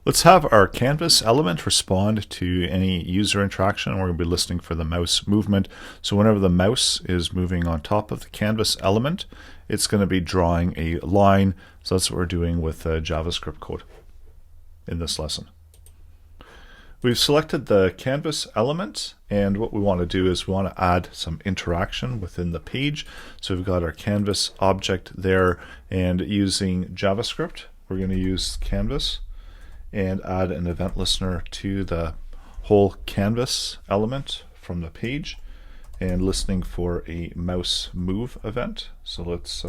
Let's have our canvas element respond to any user interaction. We're going to be listening for the mouse movement. So whenever the mouse is moving on top of the canvas element, it's going to be drawing a line. So that's what we're doing with JavaScript code in this lesson. We've selected the canvas element, and what we want to do is we want to add some interaction within the page. So we've got our canvas object there, and using JavaScript, we're going to use canvas and add an event listener to the whole canvas element from the page, and listening for a mouse move event. So let's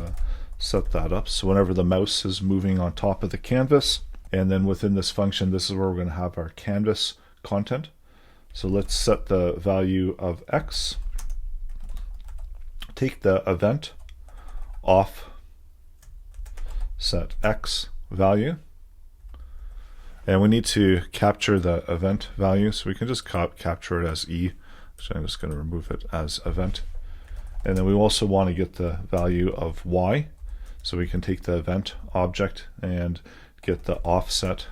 set that up. So whenever the mouse is moving on top of the canvas, and then within this function, this is where we're going to have our canvas content. So let's set the value of x, take the event off, set x value, and we need to capture the event value, so we can just capture it as e. So I'm just going to remove it as event. And then we also want to get the value of y, so we can take the event object and get the offset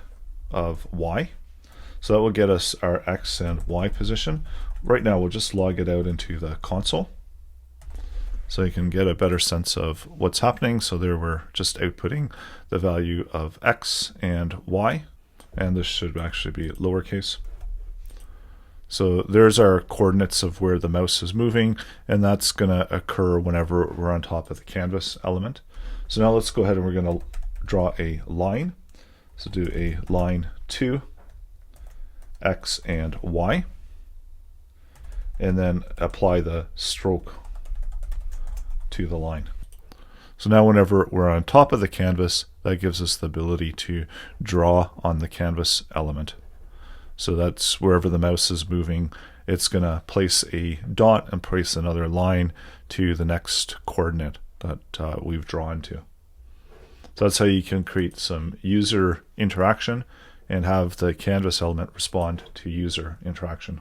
of y. So that will get us our x and y position. Right now we'll just log it out into the console so you can get a better sense of what's happening. So there we're just outputting the value of x and y, and this should actually be lowercase. So there's our coordinates of where the mouse is moving, and that's going to occur whenever we're on top of the canvas element. So now let's go ahead and we're going to draw a line. So do a line 2, x and y, and then apply the stroke to the line. So now whenever we're on top of the canvas, that gives us the ability to draw on the canvas element. So that's wherever the mouse is moving, it's going to place a dot and place another line to the next coordinate that we've drawn to. So that's how you can create some user interaction and have the canvas element respond to user interaction.